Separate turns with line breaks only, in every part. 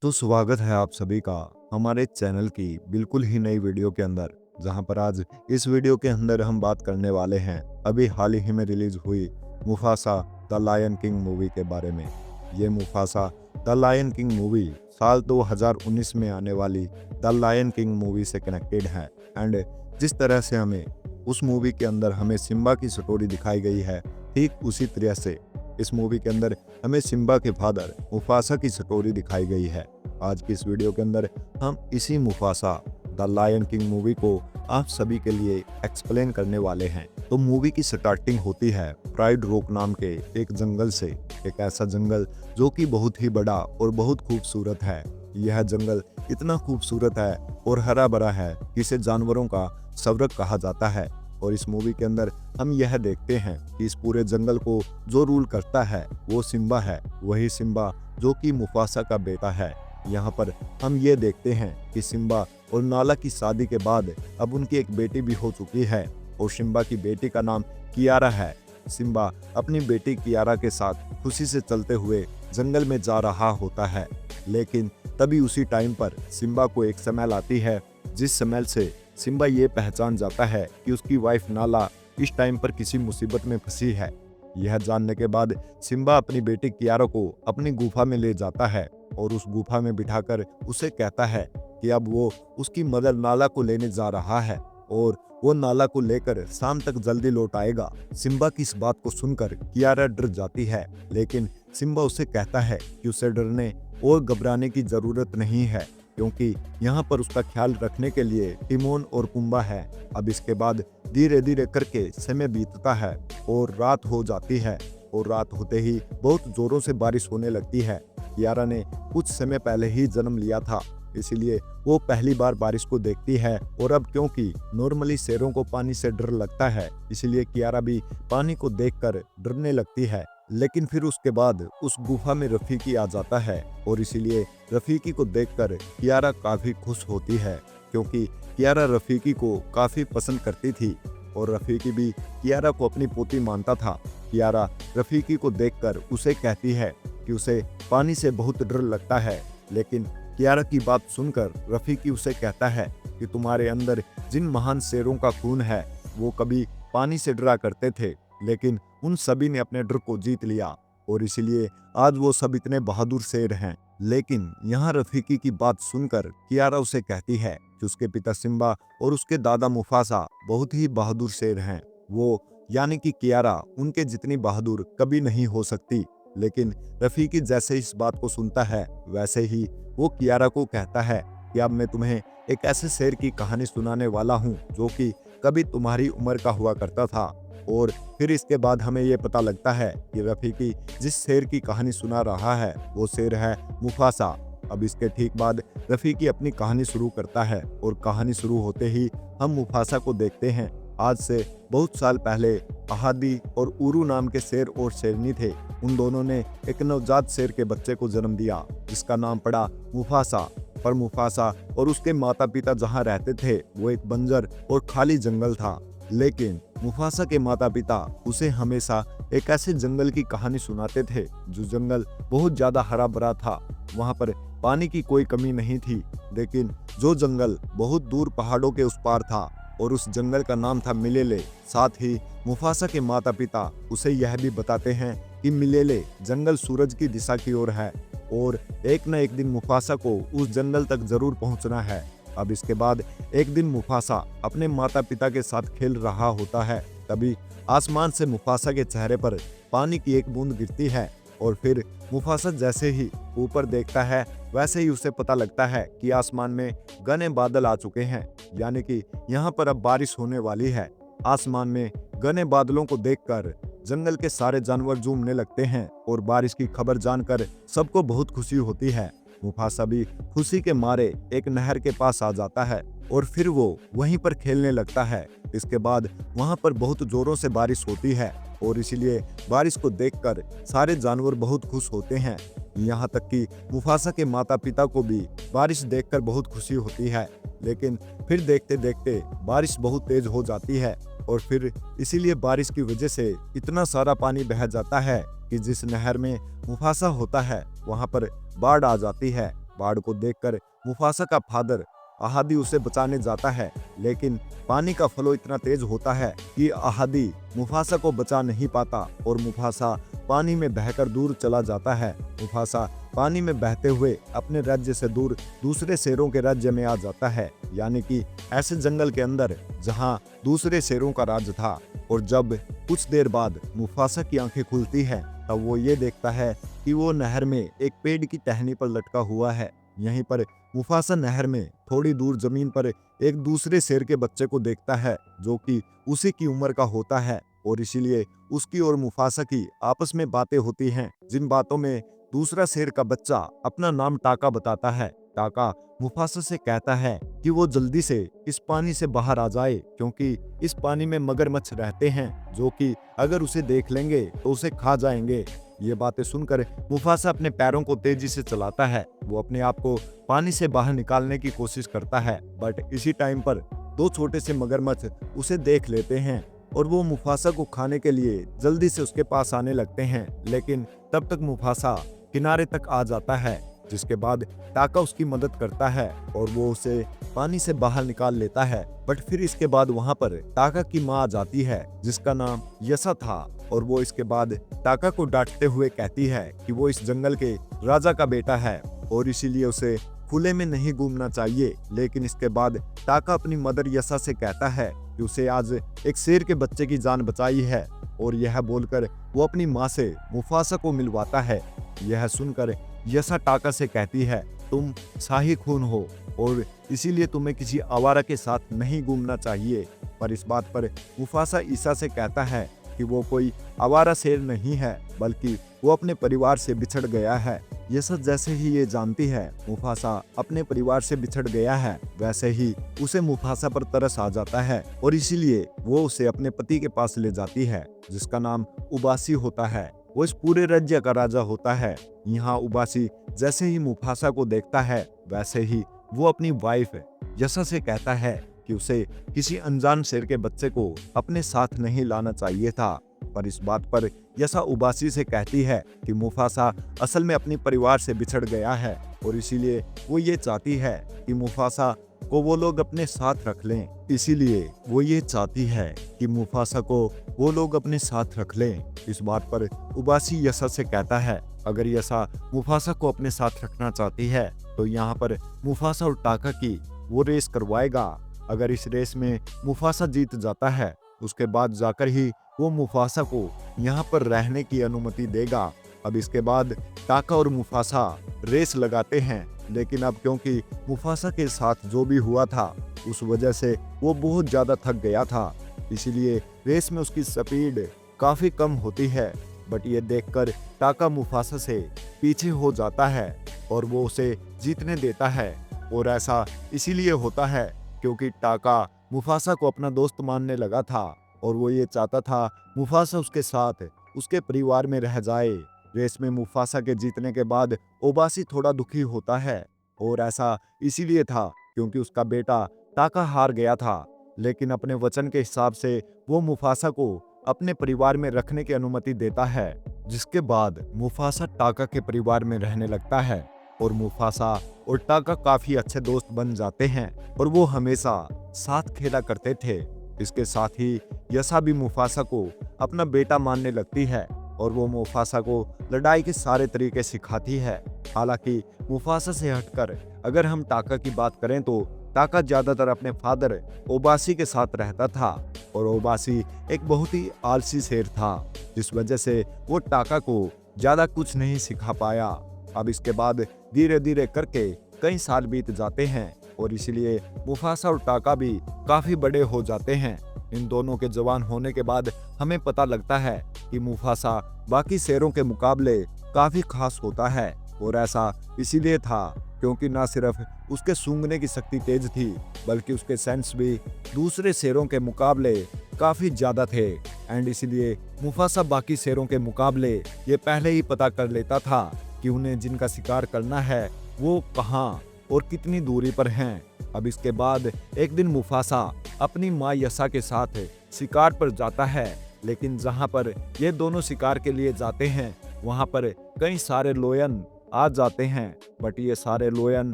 तो स्वागत है आप सभी का हमारे चैनल की बिल्कुल ही नई वीडियो के अंदर, जहां पर आज इस वीडियो के अंदर हम बात करने वाले हैं अभी हाल ही में रिलीज हुई Mufasa the Lion King movie के बारे में। ये Mufasa the Lion King movie साल 2019 में आने वाली द लायन किंग मूवी से कनेक्टेड है। एंड जिस तरह से हमें उस मूवी के अंदर हमें सिम्बा की स्टोरी दिखाई गई है, ठीक उसी तरह से इस मूवी के अंदर हमें सिम्बा के फादर मुफासा की स्टोरी दिखाई गई है। आज की इस वीडियो के अंदर हम इसी Mufasa the Lion King movie को आप सभी के लिए एक्सप्लेन करने वाले हैं। तो मूवी की स्टार्टिंग होती है प्राइड रॉक नाम के एक जंगल से। एक ऐसा जंगल जो कि बहुत ही बड़ा और बहुत खूबसूरत है। यह जंगल इतना खूबसूरत है और हरा भरा है कि इसे जानवरों का स्वर्ग कहा जाता है। और इस मूवी के अंदर हम यह देखते हैं कि इस पूरे जंगल को जो रूल करता है वो सिम्बा है, वही सिम्बा जो कि मुफासा का बेटा है। यहाँ पर हम ये देखते हैं कि सिम्बा और नाला की शादी के बाद अब उनकी एक बेटी भी हो चुकी है और सिम्बा की बेटी का नाम कियारा है। सिम्बा अपनी बेटी कियारा के साथ खुशी से चलते हुए जंगल में जा रहा होता है, लेकिन तभी उसी टाइम पर सिम्बा को एक स्मेल आती है, जिस स्मेल से सिम्बा ये पहचान जाता है कि उसकी वाइफ नाला इस टाइम पर किसी मुसीबत में फंसी है। यह जानने के बाद सिम्बा अपनी बेटी कियारा को अपनी गुफा में ले जाता है और उस गुफा में बिठाकर उसे कहता है कि अब वो उसकी मदर नाला को लेने जा रहा है और वो नाला को लेकर शाम तक जल्दी लौट आएगा। सिम्बा की इस बात को सुनकर कियारा डर जाती है, लेकिन सिम्बा उसे कहता है कि उसे डरने और घबराने की जरूरत नहीं है, क्योंकि यहाँ पर उसका ख्याल रखने के लिए टिमोन और पुम्बा है। अब इसके बाद धीरे धीरे करके समय बीतता है और रात हो जाती है और रात होते ही बहुत जोरों से बारिश होने लगती है। कियारा ने कुछ समय पहले ही जन्म लिया था, इसीलिए वो पहली बार बारिश को देखती है। और अब क्योंकि नॉर्मली शेरों को पानी से डर लगता है, इसलिए कियारा भी पानी को देखकर डरने लगती है। लेकिन फिर उसके बाद उस गुफा में रफीकी आ जाता है और इसीलिए रफीकी को देखकर कियारा काफी खुश होती है, क्योंकि कियारा रफीकी को काफी पसंद करती थी और रफीकी भी कियारा को अपनी पोती मानता था। कियारा रफीकी को देखकर उसे कहती है कि उसे पानी से बहुत डर लगता है, लेकिन कियारा की बात सुनकर रफीकी उसे कहता है कि तुम्हारे अंदर जिन महान शेरों का खून है वो कभी पानी से डरा करते थे, लेकिन उन सभी ने अपने डर को जीत लिया और इसीलिए आज वो सब इतने बहादुर शेर हैं। लेकिन यहाँ रफीकी की बात सुनकर कियारा उसे कहती है कि उसके पिता सिम्बा और उसके दादा मुफासा बहुत ही बहादुर शेर हैं। वो यानी कि कियारा उनके जितनी बहादुर कभी नहीं हो सकती। लेकिन रफीकी जैसे इस बात को सुनता है, वैसे ही वो कियारा को कहता है कि अब मैं तुम्हें एक ऐसे शेर की कहानी सुनाने वाला हूँ जो कि कभी तुम्हारी उम्र का हुआ करता था। और फिर इसके बाद हमें ये पता लगता है कि रफीकी जिस शेर की कहानी सुना रहा है वो शेर है मुफासा। अब इसके ठीक बाद रफीकी अपनी कहानी शुरू करता है और कहानी शुरू होते ही हम मुफासा को देखते हैं। आज से बहुत साल पहले अहादी और उरू नाम के शेर और शेरनी थे। उन दोनों ने एक नवजात शेर के बच्चे को जन्म दिया, जिसका नाम पड़ा मुफासा। पर मुफासा और उसके माता पिता जहाँ रहते थे वो एक बंजर और खाली जंगल था, लेकिन मुफासा के माता पिता उसे हमेशा एक ऐसे जंगल की कहानी सुनाते थे जो जंगल बहुत ज्यादा हरा भरा था। वहां पर पानी की कोई कमी नहीं थी, लेकिन जो जंगल बहुत दूर पहाड़ों के उस पार था और उस जंगल का नाम था मिलेले। साथ ही मुफासा के माता पिता उसे यह भी बताते हैं कि मिलेले जंगल सूरज की दिशा की ओर है और एक न एक दिन मुफासा को उस जंगल तक जरूर पहुंचना है। अब इसके बाद एक दिन मुफासा अपने माता पिता के साथ खेल रहा होता है, तभी आसमान से मुफासा के चेहरे पर पानी की एक बूंद गिरती है और फिर मुफासा जैसे ही ऊपर देखता है वैसे ही उसे पता लगता है कि आसमान में घने बादल आ चुके हैं, यानी कि यहाँ पर अब बारिश होने वाली है। आसमान में घने बादलों को देखकर जंगल के सारे जानवर झूमने लगते हैं और बारिश की खबर जानकर सबको बहुत खुशी होती है। मुफासा भी खुशी के मारे एक नहर के पास आ जाता है और फिर वो वहीं पर खेलने लगता है। इसके बाद वहां पर बहुत जोरों से बारिश होती है और इसीलिए बारिश को देखकर सारे जानवर बहुत खुश होते हैं। यहाँ तक कि मुफासा के माता पिता को भी बारिश देखकर बहुत खुशी होती है, लेकिन फिर देखते देखते बारिश बहुत तेज हो जाती है और फिर इसीलिए बारिश की वजह से इतना सारा पानी बह जाता है कि जिस नहर में मुफासा होता है वहां पर बाढ़ आ जाती है, बाढ़ को देखकर मुफासा का फादर अहादी उसे बचाने जाता है, लेकिन पानी का फ्लो इतना तेज होता है कि अहादी मुफासा को बचा नहीं पाता और मुफासा पानी में बहकर दूर चला जाता है। मुफासा पानी में बहते हुए अपने राज्य से दूर दूसरे शेरों के राज्य में आ जाता है, यानी कि ऐसे जंगल के अंदर जहां दूसरे शेरों का राज था। और जब कुछ देर बाद मुफासा की आंखें खुलती हैं, तब वो ये देखता है कि वो नहर में एक पेड़ की टहनी पर लटका हुआ है। यहीं पर मुफासा नहर में थोड़ी दूर जमीन पर एक दूसरे शेर के बच्चे को देखता है, जो कि उसी की उम्र का होता है और इसीलिए उसकी और मुफासा की आपस में बातें होती हैं, जिन बातों में दूसरा शेर का बच्चा अपना नाम टाका बताता है। टाका मुफासा से कहता है कि वो जल्दी से इस पानी से बाहर आ जाए, क्योंकि इस पानी में मगरमच्छ रहते हैं जो कि अगर उसे देख लेंगे तो उसे खा जाएंगे। ये बातें सुनकर मुफासा अपने पैरों को तेजी से चलाता है। वो अपने आप को पानी से बाहर निकालने की कोशिश करता है, बट इसी टाइम पर दो छोटे से मगरमच्छ उसे देख लेते हैं और वो मुफासा को खाने के लिए जल्दी से उसके पास आने लगते हैं। लेकिन तब तक मुफासा किनारे तक आ जाता है, जिसके बाद टाका उसकी मदद करता है और वो उसे पानी से बाहर निकाल लेता है। बट फिर इसके बाद वहां पर टाका की माँ आ जाती है, जिसका नाम यसा था, और वो इसके बाद टाका को डांटते हुए कहती है कि वो इस जंगल के राजा का बेटा है और इसीलिए उसे खुले में नहीं घूमना चाहिए। लेकिन इसके बाद टाका अपनी मदर यसा से कहता है कि उसे आज एक शेर के बच्चे की जान बचाई है, और यह बोलकर वो अपनी माँ से मुफासा को मिलवाता है। यह सुनकर यसा टाका से कहती है, तुम शाही खून हो और इसीलिए तुम्हें किसी आवारा के साथ नहीं घूमना चाहिए। पर इस बात पर मुफासा ईसा से कहता है कि वो कोई आवारा शेर नहीं है, बल्कि वो अपने परिवार से बिछड़ गया है। ये सब जैसे ही ये जानती है मुफासा अपने परिवार से बिछड़ गया है, वैसे ही उसे मुफासा पर तरस आ जाता है और इसीलिए वो उसे अपने पति के पास ले जाती है, जिसका नाम उबासी होता है। वो इस पूरे राज्य का राजा होता है। यहाँ उबासी जैसे ही मुफासा को देखता है, वैसे ही वो अपनी वाइफ यसा से कहता है कि उसे किसी अनजान शेर के बच्चे को अपने साथ नहीं लाना चाहिए था। पर इस बात पर यसा उबासी से कहती है कि मुफासा असल में अपने परिवार से बिछड़ गया है और इसीलिए वो ये चाहती है कि मुफासा को वो लोग अपने साथ रख लें। इसीलिए वो ये चाहती है कि मुफासा को वो लोग अपने साथ रख लें। इस बात पर उबासी यसा से कहता है, अगर यसा मुफासा को अपने साथ रखना चाहती है तो यहाँ पर मुफासा और टाका की वो रेस करवाएगा। अगर इस रेस में मुफासा जीत जाता है, उसके बाद जाकर ही वो मुफासा को यहाँ पर रहने की अनुमति देगा। अब इसके बाद टाका और मुफासा रेस लगाते हैं, लेकिन अब क्योंकि मुफासा के साथ जो भी हुआ था उस वजह से वो बहुत ज़्यादा थक गया था, इसीलिए रेस में उसकी स्पीड काफ़ी कम होती है। बट ये देखकर टाका मुफासा से पीछे हो जाता है और वो उसे जीतने देता है। और ऐसा इसीलिए होता है क्योंकि टाका मुफासा को अपना दोस्त मानने लगा था और वो ये चाहता था मुफासा उसके साथ उसके परिवार में रह जाए। रेस में मुफासा के जीतने के बाद ओबासी थोड़ा दुखी होता है और ऐसा इसीलिए था क्योंकि उसका बेटा टाका हार गया था, लेकिन अपने वचन के हिसाब से वो मुफासा को अपने परिवार में रखने की अनुमति देता है। जिसके बाद मुफासा टाका के परिवार में रहने लगता है और मुफासा और टाका काफी अच्छे दोस्त बन जाते हैं और वो हमेशा साथ खेला करते थे। इसके साथ ही यसा भी मुफासा को अपना बेटा मानने लगती है और वो मुफासा को लड़ाई के सारे तरीके सिखाती है। हालांकि मुफासा से हटकर अगर हम टाका की बात करें तो टाका ज्यादातर अपने फादर ओबासी के साथ रहता था और ओबासी एक बहुत ही आलसी शेर था, जिस वजह से वो टाका को ज्यादा कुछ नहीं सिखा पाया। अब इसके बाद धीरे धीरे करके कई साल बीत जाते हैं और इसीलिए मुफासा और टाका भी काफी बड़े हो जाते हैं। इन दोनों के जवान होने के बाद हमें पता लगता है कि मुफासा बाकी शेरों के मुकाबले काफी खास होता है और ऐसा इसीलिए था क्योंकि ना सिर्फ उसके सूंघने की शक्ति तेज थी, बल्कि उसके सेंस भी दूसरे शेरों के मुकाबले काफी ज्यादा थे। एंड इसीलिए मुफासा बाकी शेरों के मुकाबले ये पहले ही पता कर लेता था कि उन्हें जिनका शिकार करना है वो कहाँ और कितनी दूरी पर हैं। अब इसके बाद एक दिन मुफासा अपनी माँ यसा के साथ शिकार पर जाता है, लेकिन जहाँ पर ये दोनों शिकार के लिए जाते हैं वहाँ पर कई सारे लोयन आ जाते हैं। बट ये सारे लोयन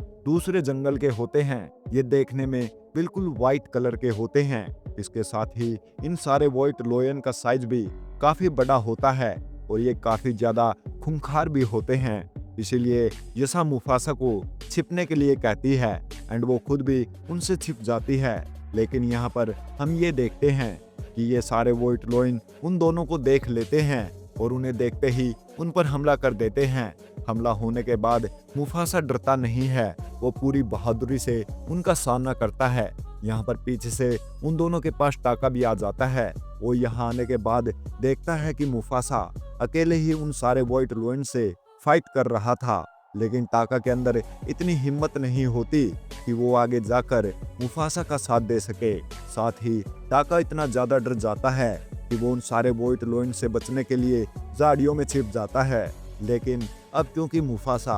दूसरे जंगल के होते हैं। ये देखने में बिल्कुल वाइट कलर के होते हैं। इसके साथ ही इन सारे व्हाइट लोयन का साइज भी काफी बड़ा होता है और ये काफी ज्यादा खूंखार भी होते हैं। इसीलिए यसा मुफासा को छिपने के लिए कहती है एंड वो खुद भी उनसे छिप जाती है। लेकिन यहाँ पर हम ये देखते हैं कि ये सारे व्हाइट लोयन उन दोनों को देख लेते हैं और उन्हें देखते ही उन पर हमला कर देते हैं। हमला होने के बाद मुफासा डरता नहीं है, वो पूरी बहादुरी से उनका सामना करता है। यहाँ पर पीछे से उन दोनों के पास टाका भी आ जाता है। वो यहाँ आने के बाद देखता है कि मुफासा अकेले ही उन सारे व्हाइट लोयन से फाइट कर रहा था। लेकिन टाका के अंदर इतनी हिम्मत नहीं होती कि वो आगे जाकर मुफासा का साथ दे सके। साथ ही टाका इतना ज्यादा डर जाता है कि वो उन सारे व्हाइट लोयन से बचने के लिए झाड़ियों में छिप जाता है। लेकिन अब क्योंकि मुफासा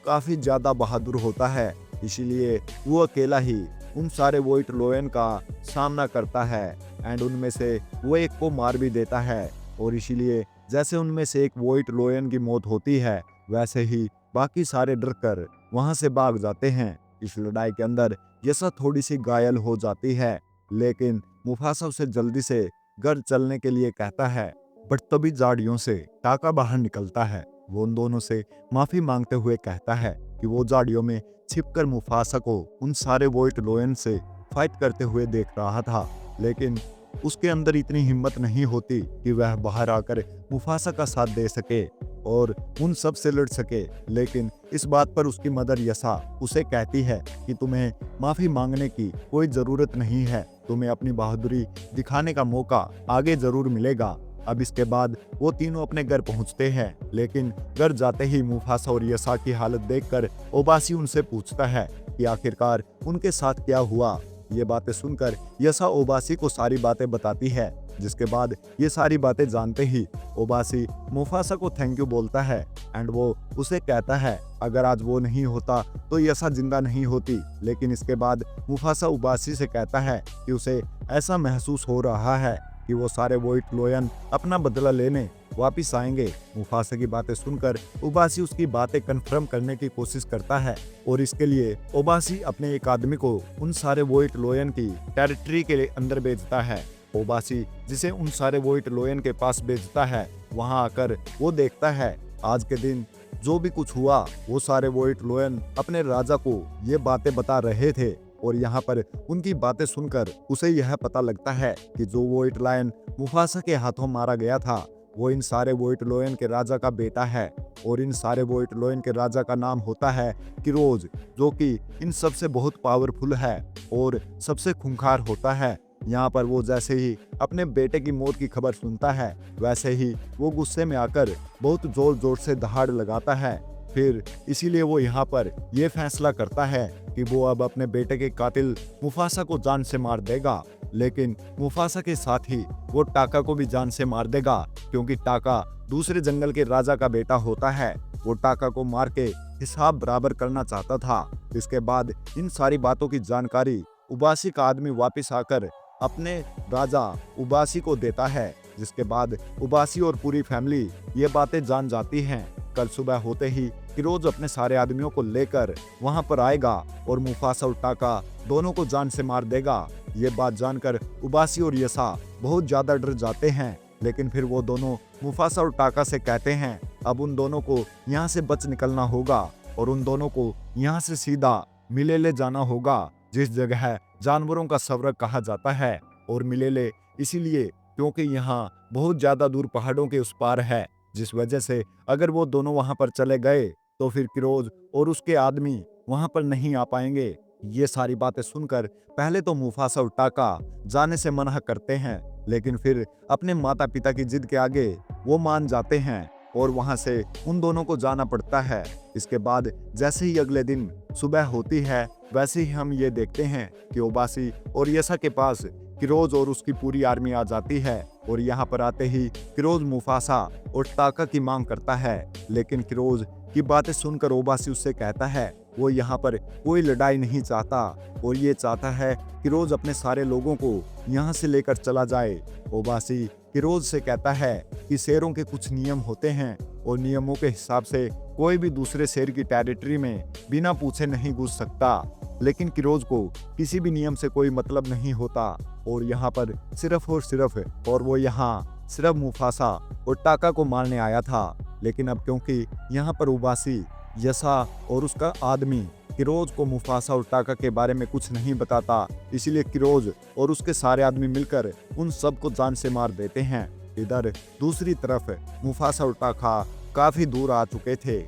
काफी ज्यादा बहादुर होता है, इसीलिए वो अकेला ही उन सारे व्हाइट लोयन का सामना करता है एंड उनमें से वो एक को मार भी देता है। और इसीलिए जैसे उनमें से एक व्हाइट लोयन की मौत होती है, वैसे ही बाकी सारे डर कर वहां से भाग जाते हैं। इस लड़ाई के अंदर यसा थोड़ी सी घायल हो जाती है, लेकिन मुफासा उसे जल्दी से घर चलने के लिए कहता है। बट तभी झाड़ियों से टाका बाहर निकलता है। वो उन दोनों से माफी मांगते हुए कहता है कि वो झाड़ियों में छिपकर मुफासा को उन सारे व्हाइट लोयन से फाइट करते हुए देख रहा था, लेकिन उसके अंदर इतनी हिम्मत नहीं होती कि वह बाहर आकर मुफासा का साथ दे सके और उन सब से लड़ सके। लेकिन इस बात पर उसकी मदर यसा उसे कहती है कि तुम्हें माफी मांगने की कोई जरूरत नहीं है, तुम्हें अपनी बहादुरी दिखाने का मौका आगे जरूर मिलेगा। अब इसके बाद वो तीनों अपने घर पहुंचते हैं, लेकिन घर जाते ही मुफासा और यसा की हालत देखकर ओबासी उनसे पूछता है कि आखिरकार उनके साथ क्या हुआ। ये बातें सुनकर यसा ओबासी को सारी बातें बताती है, जिसके बाद ये सारी बातें जानते ही ओबासी मुफासा को थैंक यू बोलता है एंड वो उसे कहता है अगर आज वो नहीं होता तो यसा जिंदा नहीं होती। लेकिन इसके बाद मुफासा ओबासी से कहता है कि उसे ऐसा महसूस हो रहा है कि वो सारे व्हाइट लोयन अपना बदला लेने वापिस आएंगे। मुफासा की बातें सुनकर ओबासी उसकी बातें कंफर्म करने की कोशिश करता है और इसके लिए ओबासी अपने एक आदमी को उन सारे व्हाइट लोयन की टेरिटरी के अंदर भेजता है। ओबासी जिसे उन सारे व्हाइट लोयन के पास भेजता है, वहां आकर वो देखता है आज के दिन जो भी कुछ हुआ वो सारे व्हाइट लोयन अपने राजा को ये बातें बता रहे थे। और यहाँ पर उनकी बातें सुनकर उसे यह पता लगता है कि जो व्हाइट लायन मुफासा के हाथों मारा गया था वो इन सारे व्हाइट लोयन के राजा का बेटा है। और इन सारे व्हाइट लोयन के राजा का नाम होता है किरोज, जो कि इन सबसे बहुत पावरफुल है और सबसे खूंखार होता है। यहाँ पर वो जैसे ही अपने बेटे की मौत की खबर सुनता है, वैसे ही वो गुस्से में आकर बहुत जोर जोर से दहाड़ लगाता है। फिर इसीलिए वो यहाँ पर यह फैसला करता है कि वो अब अपने बेटे के कातिल मुफासा को जान से मार देगा। लेकिन मुफासा के साथ ही वो टाका को भी जान से मार देगा, क्योंकि टाका दूसरे जंगल के राजा का बेटा होता है। वो टाका को मार के हिसाब बराबर करना चाहता था। इसके बाद इन सारी बातों की जानकारी उबासी का आदमी वापिस आकर अपने राजा उबासी को देता है, जिसके बाद उबासी और पूरी फैमिली ये बातें जान जाती हैं। कल सुबह होते ही किरोज अपने सारे आदमियों को लेकर वहां पर आएगा और मुफासा और टाका दोनों को जान से मार देगा। ये बात जानकर उबासी और यसा बहुत ज्यादा डर जाते हैं, लेकिन फिर वो दोनों मुफासा और टाका से कहते हैं अब उन दोनों को यहाँ से बच निकलना होगा और उन दोनों को यहाँ से सीधा मिलेले जाना होगा, जिस जगह जानवरों का स्वर्ग कहा जाता है। और मिलेले इसीलिए क्योंकि यहाँ बहुत ज्यादा दूर पहाड़ों के उस पार है, जिस वजह से अगर वो दोनों वहां पर चले गए तो फिर किरोज और उसके आदमी वहां पर नहीं आ पाएंगे। ये सारी बातें सुनकर पहले तो मुफासा और टाका जाने से मना करते हैं, लेकिन फिर अपने माता पिता की जिद के आगे वो मान जाते हैं और वहां से उन दोनों को जाना पड़ता है। इसके बाद जैसे ही अगले दिन सुबह होती है, वैसे ही हम ये देखते हैं कि ओबासी और यसा के पास किरोज और उसकी पूरी आर्मी आ जाती है। और यहाँ पर आते ही किरोज मुफासा और टाका की मांग करता है, लेकिन किरोज की बातें सुनकर ओबासी उससे कहता है वो यहाँ पर कोई लड़ाई नहीं चाहता और ये चाहता है किरोज अपने सारे लोगों को यहाँ से लेकर चला जाए। ओबासी किरोज से कहता है कि शेरों के कुछ नियम होते हैं और नियमों के हिसाब से कोई भी दूसरे शेर की टेरिटरी में बिना पूछे नहीं घुस सकता। लेकिन किरोज को किसी भी नियम से कोई मतलब नहीं होता और यहाँ पर सिर्फ और वो यहाँ सिर्फ मुफासा और टाका को मारने आया था। लेकिन अब क्योंकि यहाँ पर उबासी, यसा और उसका आदमी किरोज को मुफासा और टाका के बारे में कुछ नहीं बताता, इसीलिए किरोज और उसके सारे आदमी मिलकर उन सबको जान से मार देते हैं। इधर दूसरी तरफ मुफासा और टाका काफी दूर आ चुके थे।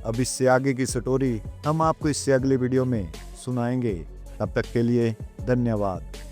अब इससे आगे की स्टोरी हम आपको इससे अगले वीडियो में सुनाएंगे। तब तक के लिए धन्यवाद।